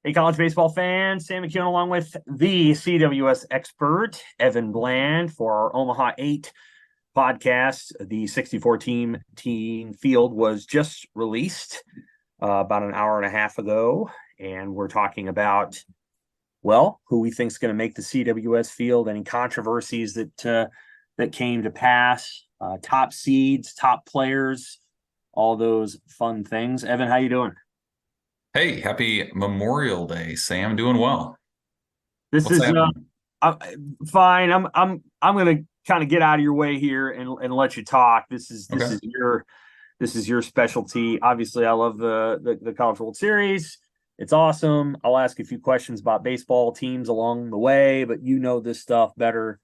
Hey, college baseball fans, Sam McKewon along with the CWS expert, Evan Bland, for our Omaha 8 podcast. The 64-team field was just released about an hour and a half ago, and we're talking about, who we think is going to make the CWS field, any controversies that came to pass, top seeds, top players, all those fun things. Evan, how you doing? Hey, happy Memorial Day, Sam. Doing well. This What's is happening? uh, fine. I'm gonna kind of get out of your way here and let you talk. This is this Okay. is your this is your specialty. Obviously, I love the College World Series. It's awesome. I'll ask a few questions about baseball teams along the way, but you know this stuff better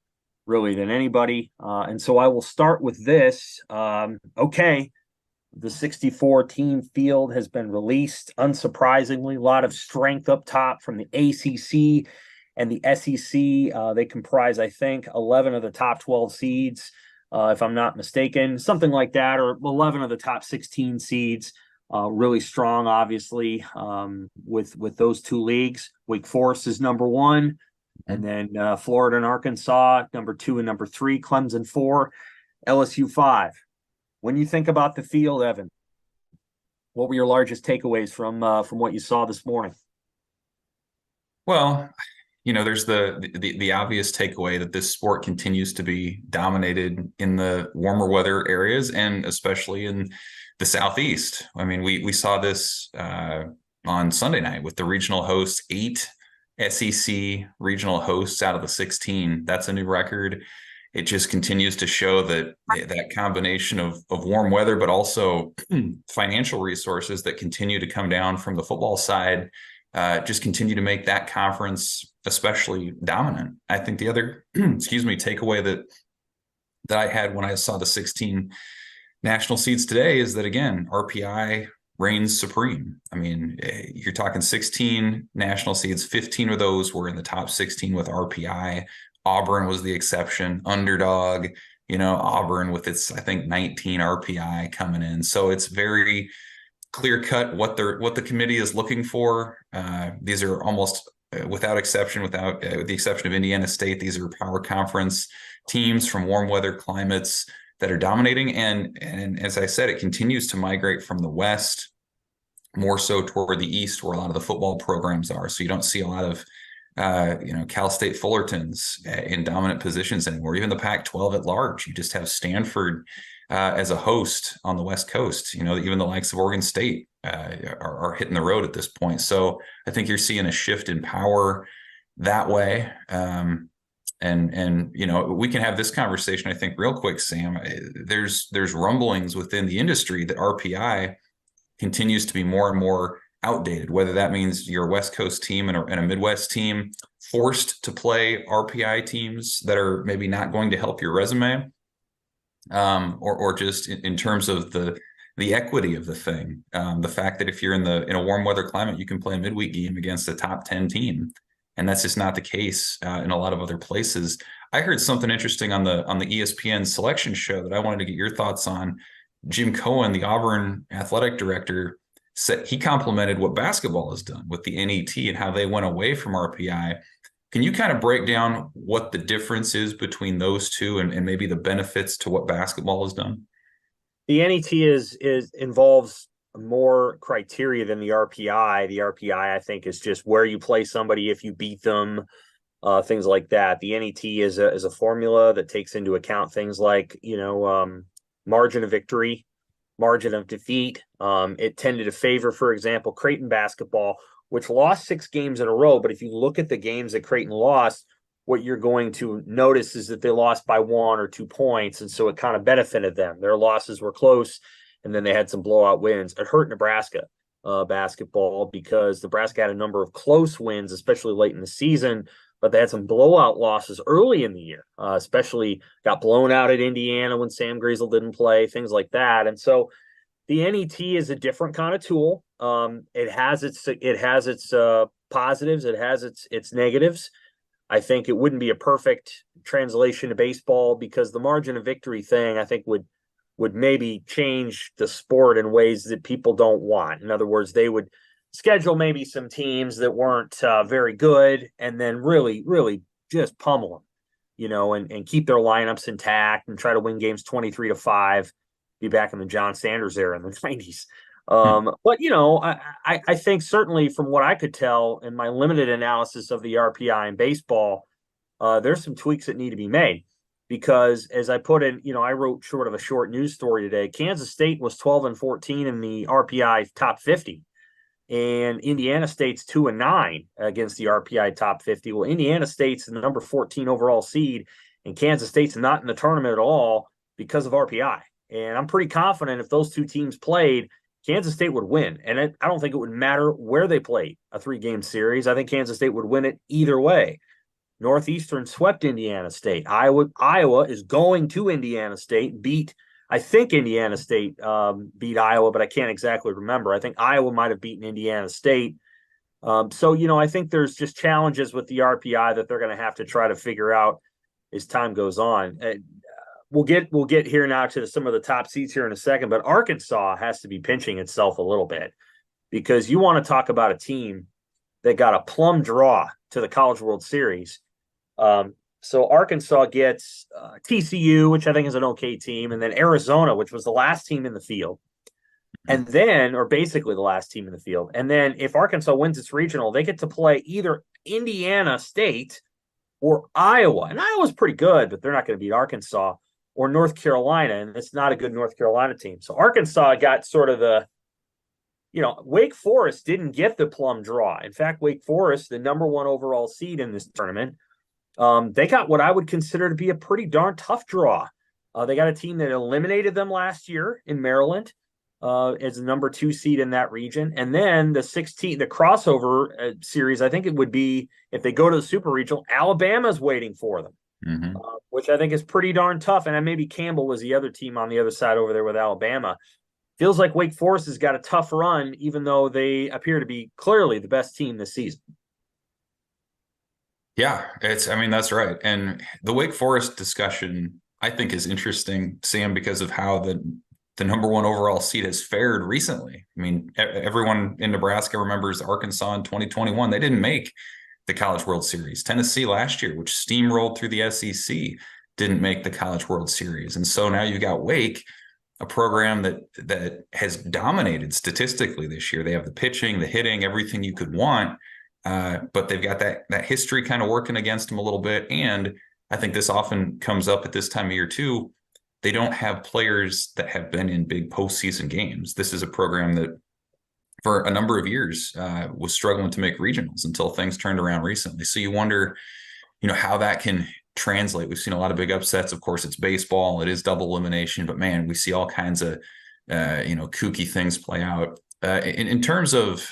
really than anybody. And so I will start with this. Okay, the 64 team field has been released. Unsurprisingly, a lot of strength up top from the ACC and the SEC. They comprise, I think, 11 of the top 12 seeds, if I'm not mistaken, something like that, or 11 of the top 16 seeds. Really strong, obviously, with those two leagues. Wake Forest is number one, and Mhm. then Florida and Arkansas, number two and number three, Clemson four, LSU five. When you think about the field, Evan, what were your largest takeaways from what you saw this morning? Well, there's the obvious takeaway that this sport continues to be dominated in the warmer weather areas and especially in the Southeast. I mean, we saw this on Sunday night with the regional hosts, 8 SEC regional hosts out of the 16. That's a new record. It just continues to show that that combination of warm weather, but also financial resources that continue to come down from the football side, just continue to make that conference especially dominant. I think the other, excuse me, takeaway that I had when I saw the 16 national seeds today is that again, RPI reigns supreme. I mean, you're talking 16 national seeds, 15 of those were in the top 16 with RPI. Auburn was the exception, underdog, Auburn with its, I think, 19 RPI coming in. So it's very clear cut what the committee is looking for. These are almost without exception, with the exception of Indiana State, these are power conference teams from warm weather climates that are dominating. And as I said, it continues to migrate from the West more so toward the East, where a lot of the football programs are. So you don't see a lot of Cal State Fullertons in dominant positions anymore. Even the Pac-12 at large, you just have Stanford as a host on the West Coast. Even the likes of Oregon State are hitting the road at this point. So I think you're seeing a shift in power that way. And we can have this conversation, I think, real quick, Sam. There's rumblings within the industry that RPI continues to be more and more outdated, whether that means you're a West Coast team and a Midwest team forced to play RPI teams that are maybe not going to help your resume, or just in terms of the equity of the thing. The fact that if you're in a warm weather climate, you can play a midweek game against a top 10 team. And that's just not the case in a lot of other places. I heard something interesting on the ESPN selection show that I wanted to get your thoughts on. Jim Cohen, the Auburn athletic director, said he complimented what basketball has done with the NET and how they went away from RPI. Can you kind of break down what the difference is between those two and maybe the benefits to what basketball has done? The NET is involves more criteria than the RPI. The RPI, I think, is just where you play somebody if you beat them, things like that. The NET is a formula that takes into account things like margin of victory, margin of defeat. It tended to favor, for example, Creighton basketball, which lost 6 games in a row. But if you look at the games that Creighton lost, what you're going to notice is that they lost by 1 or 2 points. And so it kind of benefited them. Their losses were close, and then they had some blowout wins. It hurt Nebraska basketball because Nebraska had a number of close wins, especially late in the season, but they had some blowout losses early in the year, especially got blown out at Indiana when Sam Griesel didn't play, things like that. And so the NET is a different kind of tool. It has its positives, it has its negatives. I think it wouldn't be a perfect translation to baseball because the margin of victory thing, I think, would maybe change the sport in ways that people don't want. In other words, they would schedule maybe some teams that weren't very good, and then really, really just pummel them, and keep their lineups intact and try to win games 23-5, be back in the John Sanders era in the 90s. But, I think certainly from what I could tell in my limited analysis of the RPI in baseball, there's some tweaks that need to be made. Because as I put in, I wrote sort of a short news story today. Kansas State was 12-14 in the RPI top 50, and Indiana State's 2-9 against the RPI top 50. Well, Indiana State's the number 14 overall seed, and Kansas State's not in the tournament at all because of RPI. And I'm pretty confident if those two teams played, Kansas State would win. And I don't think it would matter where they played a 3-game series. I think Kansas State would win it either way. Northeastern swept Indiana State. Iowa is going to Indiana State, I think Indiana State beat Iowa, but I can't exactly remember. I think Iowa might have beaten Indiana State. So, I think there's just challenges with the RPI that they're going to have to try to figure out as time goes on. We'll get here now to some of the top seeds here in a second, but Arkansas has to be pinching itself a little bit, because you want to talk about a team that got a plum draw to the College World Series. So Arkansas gets TCU, which I think is an okay team, and then Arizona, which was the last team in the field, and then, or basically the last team in the field. And then if Arkansas wins its regional, they get to play either Indiana State or Iowa. And Iowa's pretty good, but they're not going to beat Arkansas, or North Carolina, and it's not a good North Carolina team. So Arkansas got sort of Wake Forest didn't get the plum draw. In fact, Wake Forest, the number 1 overall seed in this tournament, they got what I would consider to be a pretty darn tough draw. They got a team that eliminated them last year in Maryland as the number 2 seed in that region. And then the crossover series, I think it would be, if they go to the Super Regional, Alabama's waiting for them, which I think is pretty darn tough. And maybe Campbell was the other team on the other side over there with Alabama. Feels like Wake Forest has got a tough run, even though they appear to be clearly the best team this season. Yeah, that's right. And the Wake Forest discussion, I think, is interesting, Sam, because of how the number 1 overall seed has fared recently. Everyone in Nebraska remembers Arkansas in 2021. They didn't make the College World Series. Tennessee last year, which steamrolled through the SEC, didn't make the College World Series. And so now you got Wake, a program that has dominated statistically this year. They have the pitching, the hitting, everything you could want. But they've got that history kind of working against them a little bit. And I think this often comes up at this time of year too. They don't have players that have been in big postseason games. This is a program that for a number of years was struggling to make regionals until things turned around recently. So you wonder, how that can translate. We've seen a lot of big upsets. Of course, it's baseball. It is double elimination. But, man, we see all kinds of, kooky things play out. In terms of,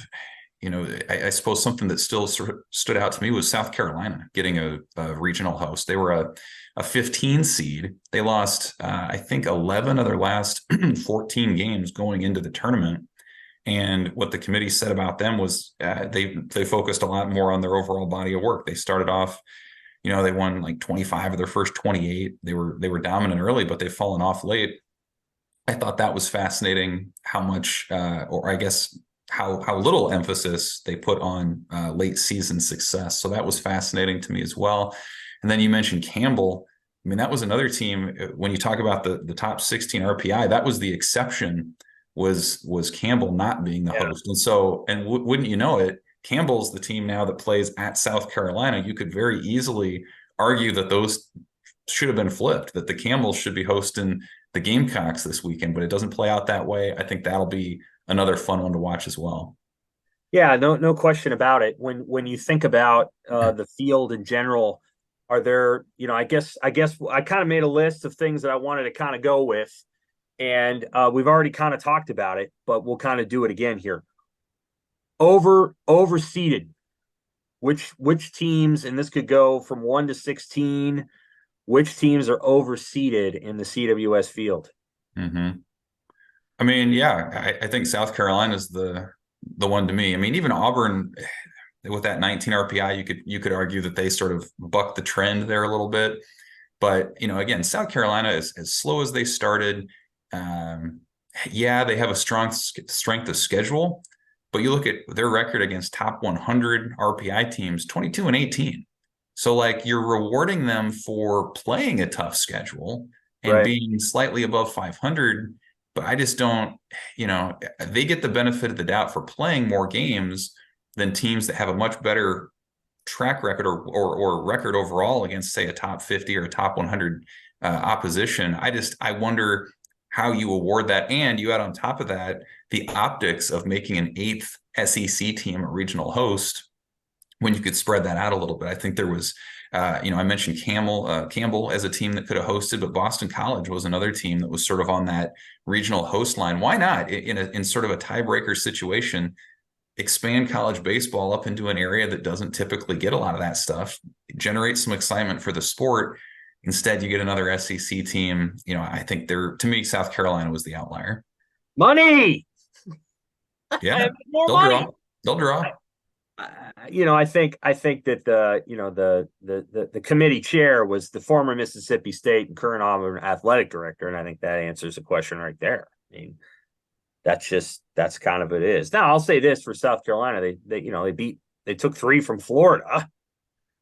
I suppose something that still sort of stood out to me was South Carolina getting a regional host. They were a 15 seed. They lost, I think, 11 of their last 14 games going into the tournament. And what the committee said about them was they focused a lot more on their overall body of work. They started off, they won like 25 of their first 28. They were dominant early, but they've fallen off late. I thought that was fascinating how much, or I guess how little emphasis they put on late season success. So that was fascinating to me as well. And then you mentioned Campbell. That was another team. When you talk about the top 16 RPI, that was the exception, was Campbell not being the host. And so, wouldn't you know it, Campbell's the team now that plays at South Carolina. You could very easily argue that those should have been flipped, that the Campbells should be hosting the Gamecocks this weekend, but it doesn't play out that way. I think that'll be another fun one to watch as well. Yeah, no question about it. When you think about the field in general, are there, I guess I kind of made a list of things that I wanted to kind of go with, and we've already kind of talked about it, but we'll kind of do it again here. Overseeded. Which teams, and this could go from 1 to 16, which teams are overseeded in the CWS field? Mm-hmm. I think South Carolina is the one to me. Even Auburn with that 19 RPI, you could argue that they sort of bucked the trend there a little bit. But, again, South Carolina is as slow as they started. They have a strong strength of schedule, but you look at their record against top 100 RPI teams, 22-18. So like you're rewarding them for playing a tough schedule and Right. being slightly above 500, but I just don't, they get the benefit of the doubt for playing more games than teams that have a much better track record or record overall against, say, a top 50 or a top 100 opposition. I wonder how you award that. And you add on top of that the optics of making an 8th SEC team a regional host when you could spread that out a little bit. I think there was, I mentioned Campbell as a team that could have hosted, but Boston College was another team that was sort of on that regional host line. Why not in sort of a tiebreaker situation, expand college baseball up into an area that doesn't typically get a lot of that stuff, generate some excitement for the sport. Instead, you get another SEC team. I think to me, South Carolina was the outlier. Money. Yeah, More they'll money. draw. They'll draw. I think that the committee chair was the former Mississippi State and current Auburn athletic director, and I think that answers the question right there. I mean, that's kind of what it is. Now, I'll say this for South Carolina: they took 3 from Florida,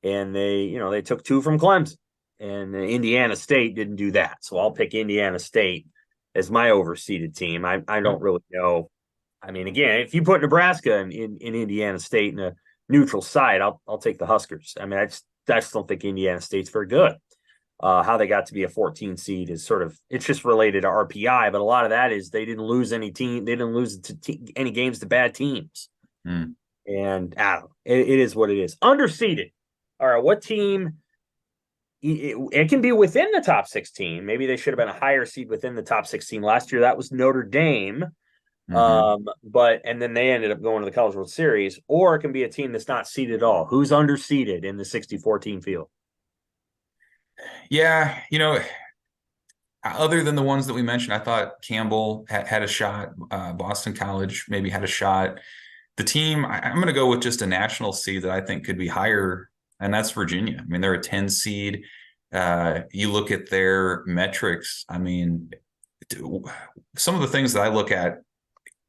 and they took 2 from Clemson, and Indiana State didn't do that. So I'll pick Indiana State as my overseeded team. I don't really know. I mean, again, if you put Nebraska in Indiana State in a neutral site, I'll take the Huskers. I mean, I just don't think Indiana State's very good. How they got to be a 14 seed is it's just related to RPI, but a lot of that is they didn't lose any team. They didn't lose any games to bad teams. And it is what it is. Underseeded. All right, what team? It can be within the top 16. Maybe they should have been a higher seed within the top 16 last year. That was Notre Dame. And then they ended up going to the College World Series, or it can be a team that's not seeded at all. Who's underseeded in the 64 team field? Yeah, other than the ones that we mentioned, I thought Campbell had a shot. Boston College maybe had a shot. The team, I'm going to go with just a national seed that I think could be higher, and that's Virginia. I mean, they're a 10 seed. You look at their metrics. I mean, some of the things that I look at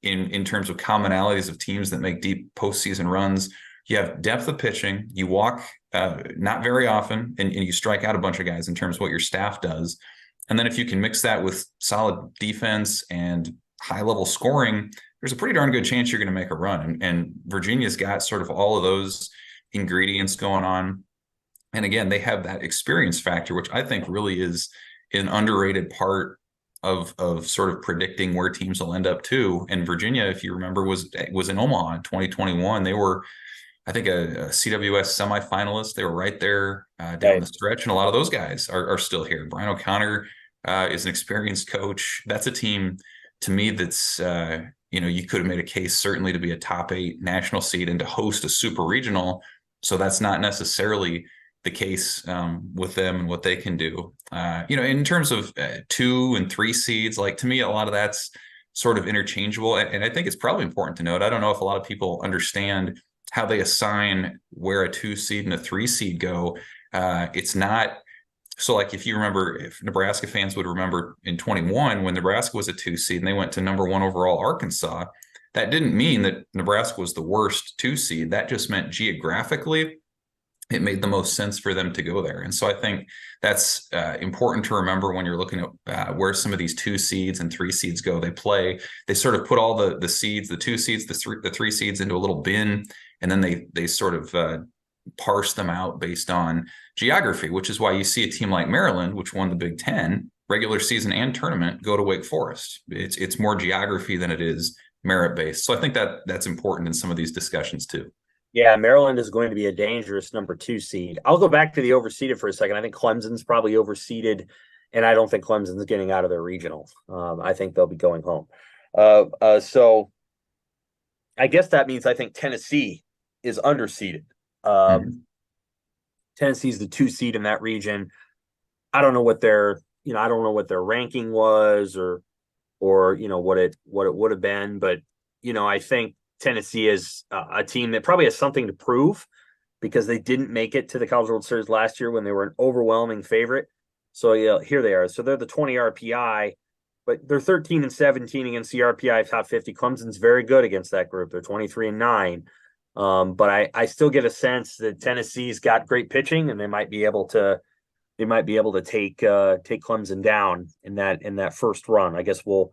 in terms of commonalities of teams that make deep postseason runs, you have depth of pitching. You walk not very often, and you strike out a bunch of guys in terms of what your staff does. And then if you can mix that with solid defense and high-level scoring, there's a pretty darn good chance you're going to make a run. And Virginia's got sort of all of those ingredients going on. And again, they have that experience factor, which I think really is an underrated part of sort of predicting where teams will end up too. And Virginia, if you remember, was in Omaha in 2021. They were, I think, a CWS semifinalist. They were right there down the stretch. And a lot of those guys are still here. Brian O'Connor is an experienced coach. That's a team, to me, that's, you could have made a case certainly to be a top 8 national seed and to host a super regional. So that's not necessarily the case with them and what they can do. In terms of 2 and 3 seeds, like, to me, a lot of that's sort of interchangeable. And I think it's probably important to note, I don't know if a lot of people understand how they assign where a 2 seed and a 3 seed go. It's not, so like, if you remember, if Nebraska fans would remember in 21, when Nebraska was a 2 seed and they went to number 1 overall Arkansas, that didn't mean that Nebraska was the worst 2 seed. That just meant geographically it made the most sense for them to go there. And so I think that's important to remember when you're looking at where some of these 2 seeds and 3 seeds go. They sort of put all the seeds, the 2 seeds, the 3 seeds into a little bin, and then they sort of parse them out based on geography, which is why you see a team like Maryland, which won the Big Ten, regular season and tournament, go to Wake Forest. It's more geography than it is merit-based. So I think that's important in some of these discussions too. Yeah, Maryland is going to be a dangerous number 2 seed. I'll go back to the overseeded for a second. I think Clemson's probably overseeded, and I don't think Clemson's getting out of their regional. I think they'll be going home. So I guess that means I think Tennessee is underseeded. Tennessee's the 2 seed in that region. I don't know what their ranking was or what it would have been, but I think Tennessee is a team that probably has something to prove because they didn't make it to the College World Series last year when they were an overwhelming favorite. So here they are. So they're the 20 RPI. but they're 13 and 17 against the RPI top 50. Clemson's very good against that group. They're 23 and 9. But I still get a sense that Tennessee's got great pitching, and they might be able to take Clemson down in that first run. I guess we'll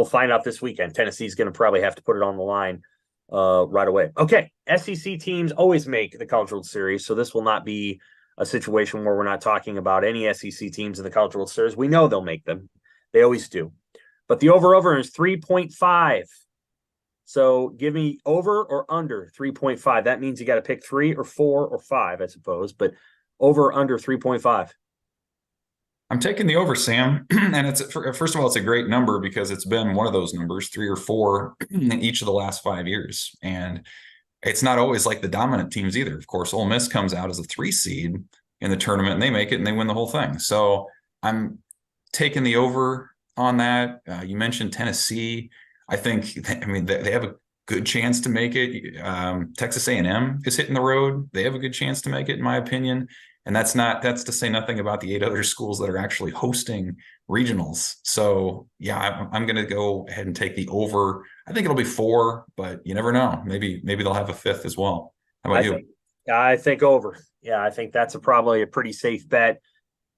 find out this weekend. Tennessee's going to probably have to put it on the line right away. Okay, SEC teams always make the College World Series, so this will not be a situation where we're not talking about any SEC teams in the College World Series. We know they'll make them. They always do. But the over is 3.5. So give me over or under 3.5. That means you got to pick 3 or 4 or 5, I suppose. But over or under 3.5. I'm taking the over, Sam. And first of all, it's a great number because it's been one of those numbers, 3 or 4 in each of the last 5 years. And it's not always like the dominant teams either. Of course, Ole Miss comes out as a 3 seed in the tournament and they make it and they win the whole thing. So I'm taking the over on that. You mentioned Tennessee. I think, they have a good chance to make it. Texas A&M is hitting the road. They have a good chance to make it, in my opinion. And that's to say nothing about the 8 other schools that are actually hosting regionals. So yeah, I'm going to go ahead and take the over. I think it'll be 4, but you never know. Maybe they'll have a 5th as well. How about you? I think over. Yeah, I think that's probably a pretty safe bet.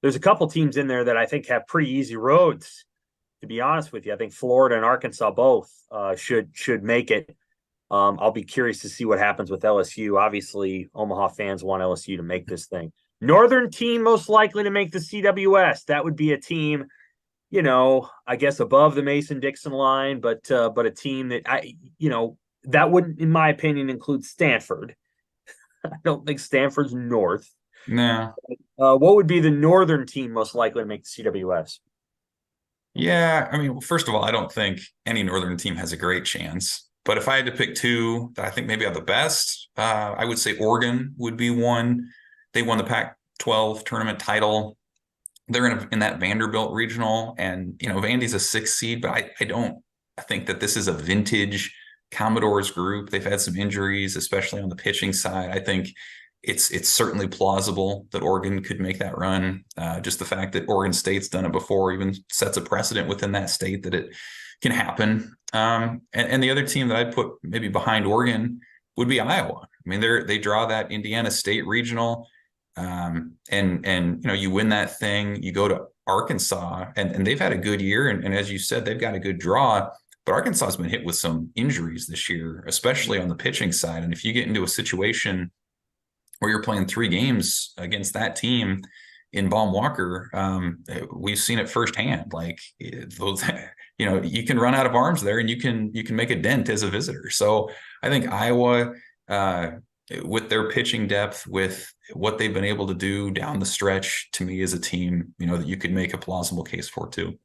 There's a couple teams in there that I think have pretty easy roads, to be honest with you. I think Florida and Arkansas both should make it. I'll be curious to see what happens with LSU. Obviously, Omaha fans want LSU to make this thing. Northern team most likely to make the CWS. That would be a team, I guess above the Mason-Dixon line, but a team that that wouldn't, in my opinion, include Stanford. I don't think Stanford's north. No. What would be the northern team most likely to make the CWS? Yeah, first of all, I don't think any northern team has a great chance. But if I had to pick 2 that I think maybe are the best, I would say Oregon would be one. They won the Pac-12 tournament title. They're in that Vanderbilt regional, and Vandy's a 6 seed, but I don't think that this is a vintage Commodores group. They've had some injuries, especially on the pitching side. I think it's certainly plausible that Oregon could make that run. Just the fact that Oregon State's done it before even sets a precedent within that state that it can happen. And the other team that I'd put maybe behind Oregon would be Iowa. They draw that Indiana State regional. And you win that thing, you go to Arkansas, and they've had a good year. And as you said, they've got a good draw, but Arkansas has been hit with some injuries this year, especially on the pitching side. And if you get into a situation where you're playing 3 games against that team in Baum Walker, we've seen it firsthand. Like those, you can run out of arms there, and you can make a dent as a visitor. So I think Iowa, with their pitching depth, with what they've been able to do down the stretch, to me is a team, that you could make a plausible case for too.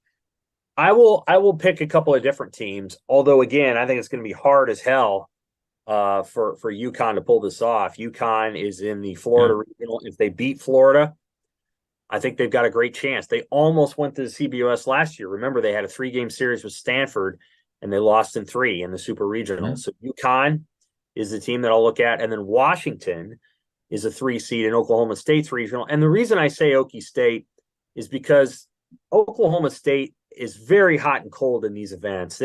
I will pick a couple of different teams, although again, I think it's going to be hard as hell for UConn to pull this off. UConn is in the Florida regional. If they beat Florida, I think they've got a great chance. They almost went to the CBOS last year. Remember, they had a 3-game series with Stanford, and they lost in 3 in the Super Regional. Mm-hmm. So UConn is the team that I'll look at. And then Washington is a 3 seed in Oklahoma State's regional. And the reason I say Okie State is because Oklahoma State is very hot and cold in these events.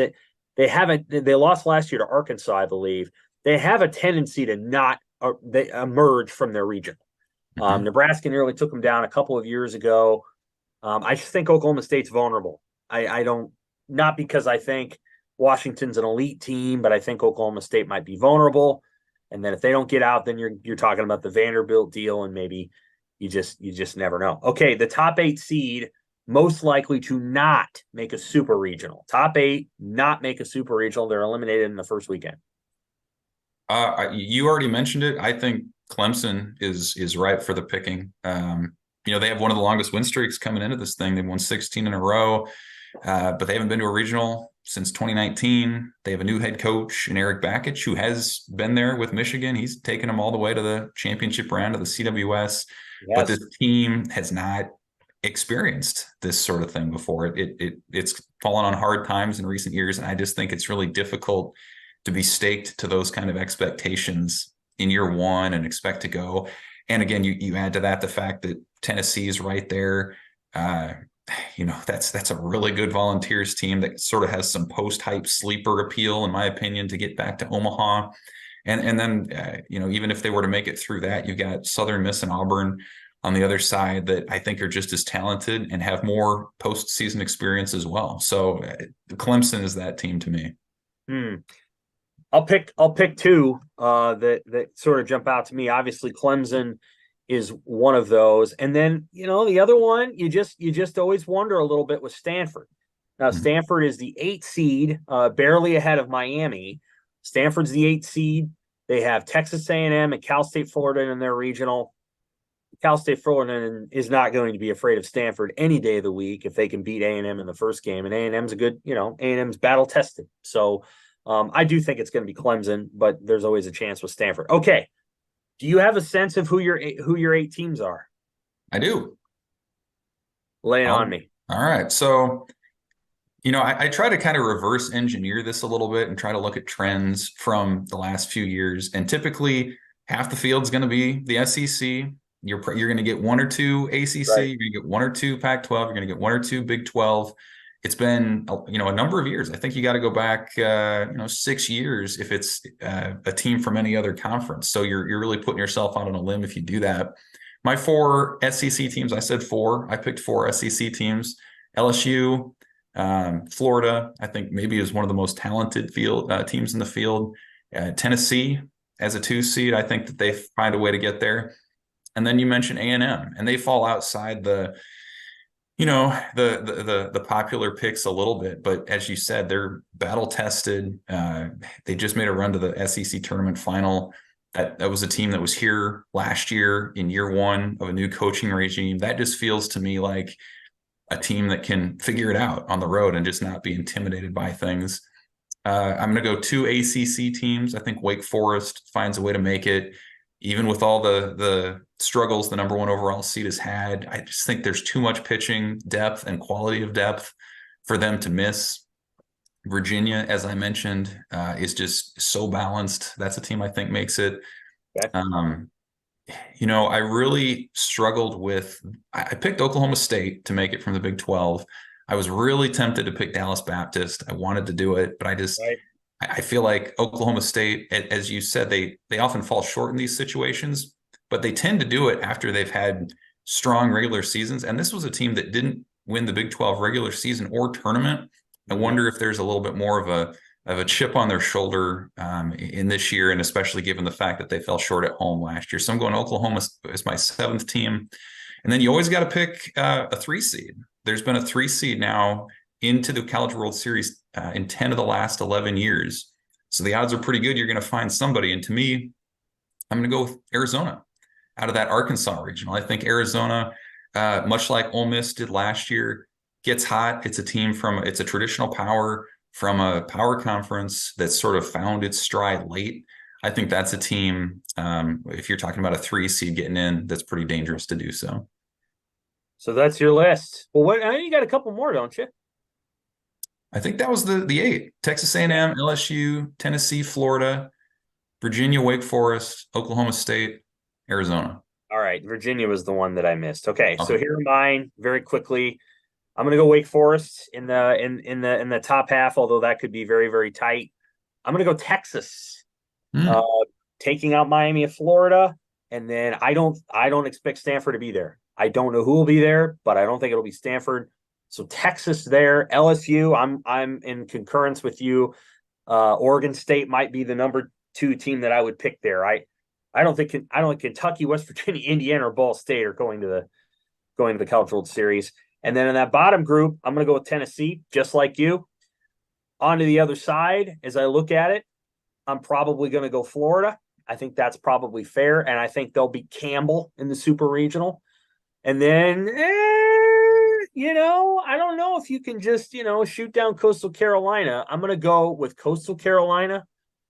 They lost last year to Arkansas, I believe. They have a tendency to not they emerge from their region. Mm-hmm. Nebraska nearly took them down a couple of years ago. I just think Oklahoma State's vulnerable. I don't, not because I think Washington's an elite team, but I think Oklahoma State might be vulnerable. And then if they don't get out, then you're talking about the Vanderbilt deal, and maybe you just never know. Okay, the top 8 seed most likely to not make a super regional. Top 8 not make a super regional. They're eliminated in the first weekend. You already mentioned it. I think Clemson is ripe for the picking. They have one of the longest win streaks coming into this thing. They've won 16 in a row, but they haven't been to a regional since 2019. They have a new head coach in Eric Bakich, who has been there with Michigan. He's taken them all the way to the championship round of the CWS. Yes. But this team has not experienced this sort of thing before. It's fallen on hard times in recent years, and I just think it's really difficult to be staked to those kind of expectations in year one and expect to go. And again, you add to that the fact that Tennessee is right there. that's a really good Volunteers team that sort of has some post-hype sleeper appeal, in my opinion, to get back to Omaha. And then even if they were to make it through that, you've got Southern Miss and Auburn on the other side that I think are just as talented and have more postseason experience as well. So Clemson is that team to me. Hmm. I'll pick two that sort of jump out to me. Obviously, Clemson is one of those, and then the other one you just always wonder a little bit with Stanford. Now, Mhm. Stanford is the 8th seed, barely ahead of Miami. Stanford's the 8th seed. They have Texas A&M and Cal State Fullerton in their regional. Cal State Fullerton is not going to be afraid of Stanford any day of the week if they can beat A&M in the first game. And A&M's a good, A&M's battle tested. So I do think it's going to be Clemson, but there's always a chance with Stanford. Okay, do you have a sense of who your 8 teams are? I do. Lay it on All, me. all right. So, I try to kind of reverse engineer this a little bit and try to look at trends from the last few years. And typically, half the field's going to be the SEC. You're going to get one or two ACC. Right. You're going to get one or two Pac-12. You're going to get one or two Big 12. It's been a number of years. I think you got to go back 6 years if it's a team from any other conference. So you're really putting yourself out on a limb if you do that. My 4 SEC teams, I said 4. I picked 4 SEC teams. LSU, Florida, I think maybe is one of the most talented teams in the field. Tennessee as a 2 seed, I think that they find a way to get there. And then you mentioned A&M, and they fall outside the popular picks a little bit, but as you said, they're battle tested. They just made a run to the SEC tournament final. That was a team that was here last year in year 1 of a new coaching regime. That just feels to me like a team that can figure it out on the road and just not be intimidated by things. I'm going to go 2 ACC teams. I think Wake Forest finds a way to make it, even with all the struggles the number 1 overall seed has had. I just think there's too much pitching depth and quality of depth for them to miss. Virginia, as I mentioned, is just so balanced. That's a team I think makes it. Okay. I really struggled with, I picked Oklahoma State to make it from the Big 12. I was really tempted to pick Dallas Baptist. I wanted to do it, but Right. I feel like Oklahoma State, as you said, they often fall short in these situations, but they tend to do it after they've had strong regular seasons. And this was a team that didn't win the Big 12 regular season or tournament. I wonder if there's a little bit more of a chip on their shoulder in this year, and especially given the fact that they fell short at home last year. So I'm going Oklahoma as my 7th team. And then you always got to pick a 3 seed. There's been a 3 seed now into the College World Series in 10 of the last 11 years. So the odds are pretty good you're going to find somebody. And to me, I'm going to go with Arizona out of that Arkansas regional. I think Arizona, much like Ole Miss did last year, gets hot. It's a traditional power from a power conference that sort of found its stride late. I think that's a team, if you're talking about a 3 seed getting in, that's pretty dangerous to do so. So that's your list. Well, I know you got a couple more, don't you? I think that was the 8. Texas A&M, LSU, Tennessee, Florida, Virginia, Wake Forest, Oklahoma State, Arizona. All right, Virginia was the one that I missed. Okay, so Okay. here are mine very quickly. I'm going to go Wake Forest in the top half, although that could be very, very tight. I'm going to go Texas, uh, Hmm. taking out Miami of Florida, and then I don't expect Stanford to be there. I don't know who will be there, but I don't think it'll be Stanford. So Texas there, LSU. I'm in concurrence with you. Oregon State might be the number 2 team that I would pick there. I don't think Kentucky, West Virginia, Indiana, or Ball State are going to the College World Series. And then in that bottom group, I'm going to go with Tennessee, just like you. On to the other side, as I look at it, I'm probably going to go Florida. I think that's probably fair, and I think they'll beat Campbell in the Super Regional. And then, I don't know if you can just, shoot down Coastal Carolina. I'm going to go with Coastal Carolina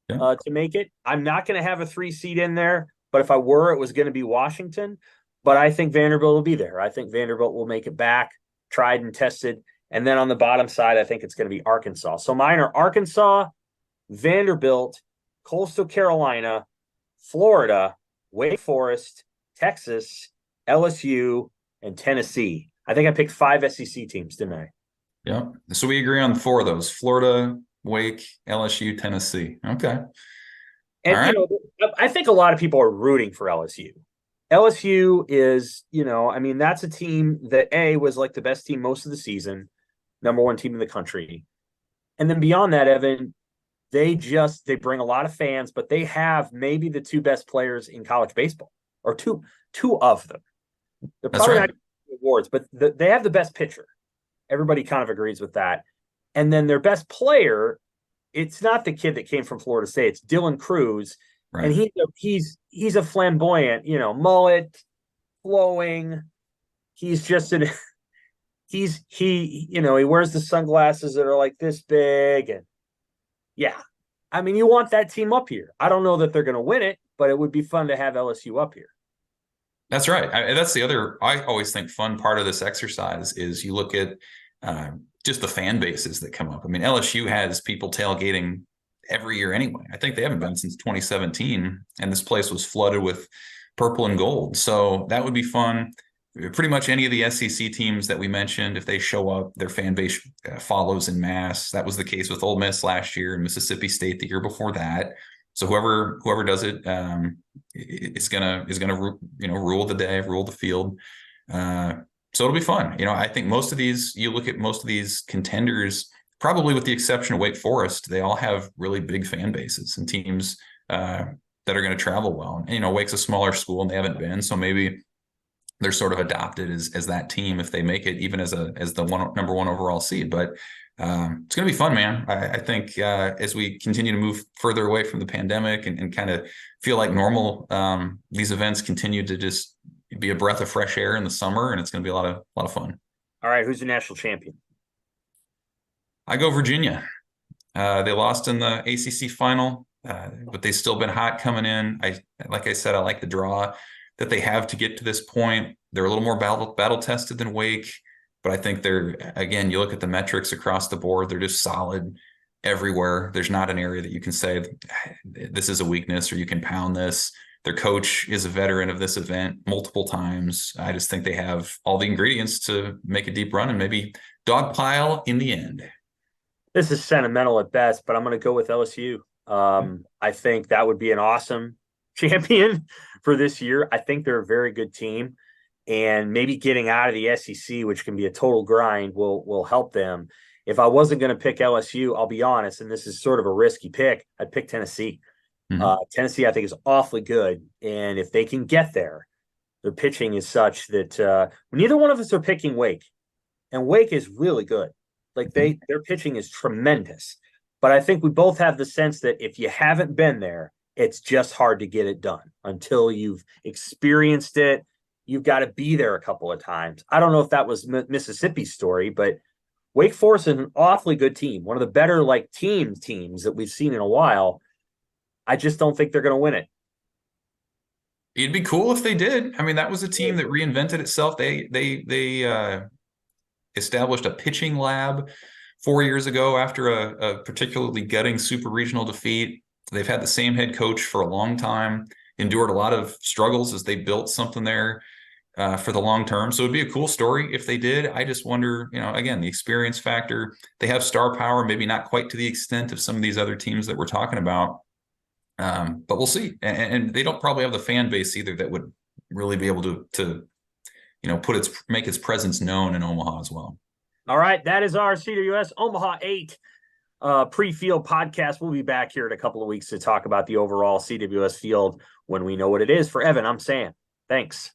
Yeah. to make it. I'm not going to have a 3 seed in there, but if I were, it was going to be Washington. But I think Vanderbilt will be there. I think Vanderbilt will make it back, tried and tested. And then on the bottom side, I think it's going to be Arkansas. So mine are Arkansas, Vanderbilt, Coastal Carolina, Florida, Wake Forest, Texas, LSU, and Tennessee. I think I picked 5 SEC teams, didn't I? Yeah. So we agree on 4 of those: Florida, Wake, LSU, Tennessee. Okay. All And, right. I think a lot of people are rooting for LSU. LSU is, I mean, that's a team that was like the best team most of the season, number 1 team in the country. And then beyond that, Evan, they bring a lot of fans, but they have maybe the 2 best players in college baseball, or two of them. They're That's probably right. not awards, but they have the best pitcher. Everybody kind of agrees with that. And then their best player, it's not the kid that came from Florida State. It's Dylan Cruz, and Right. he's a flamboyant, mullet, flowing. He's just an he wears the sunglasses that are like this big, and yeah, I mean, you want that team up here. I don't know that they're going to win it, but it would be fun to have LSU up here. That's right. That's the other, I always think, fun part of this exercise is you look at just the fan bases that come up. I mean, LSU has people tailgating every year anyway. I think they haven't been since 2017, and this place was flooded with purple and gold. So that would be fun. Pretty much any of the SEC teams that we mentioned, if they show up, their fan base follows in mass. That was the case with Ole Miss last year and Mississippi State the year before that. So whoever does it, is gonna rule the day, rule the field. So it'll be fun. I think you look at most of these contenders, probably with the exception of Wake Forest, they all have really big fan bases and teams that are going to travel well. And Wake's a smaller school and they haven't been, so maybe they're sort of adopted as that team if they make it, even as the number 1 overall seed. But it's going to be fun, man. I think as we continue to move further away from the pandemic and kind of feel like normal, these events continue to just be a breath of fresh air in the summer, and it's going to be a lot of fun. All right, who's the national champion? I go Virginia. They lost in the ACC final, but they've still been hot coming in. Like I said, I like the draw that they have to get to this point. They're a little more battle tested than Wake. But I think again, you look at the metrics across the board, they're just solid everywhere. There's not an area that you can say this is a weakness or you can pound this. Their coach is a veteran of this event multiple times. I just think they have all the ingredients to make a deep run and maybe dogpile in the end. This is sentimental at best, but I'm going to go with LSU. I think that would be an awesome champion for this year. I think they're a very good team. And maybe getting out of the SEC, which can be a total grind, will help them. If I wasn't going to pick LSU, I'll be honest, and this is sort of a risky pick, I'd pick Tennessee. Mm-hmm. Tennessee, I think, is awfully good. And if they can get there, their pitching is such that neither one of us are picking Wake. And Wake is really good. Like their pitching is tremendous. But I think we both have the sense that if you haven't been there, it's just hard to get it done until you've experienced it. You've got to be there a couple of times. I don't know if that was Mississippi's story, but Wake Forest is an awfully good team. One of the better teams that we've seen in a while. I just don't think they're going to win it. It'd be cool if they did. I mean, that was a team that reinvented itself. They established a pitching lab 4 years ago after a particularly gutting super regional defeat. They've had the same head coach for a long time, endured a lot of struggles as they built something there for the long term. So it'd be a cool story if they did. I just wonder, again, the experience factor. They have star power, maybe not quite to the extent of some of these other teams that we're talking about. But we'll see. And they don't probably have the fan base either that would really be able to make its presence known in Omaha as well. All right. That is our CWS Omaha 8 pre-field podcast. We'll be back here in a couple of weeks to talk about the overall CWS field when we know what it is. For Evan, I'm Sam. Thanks.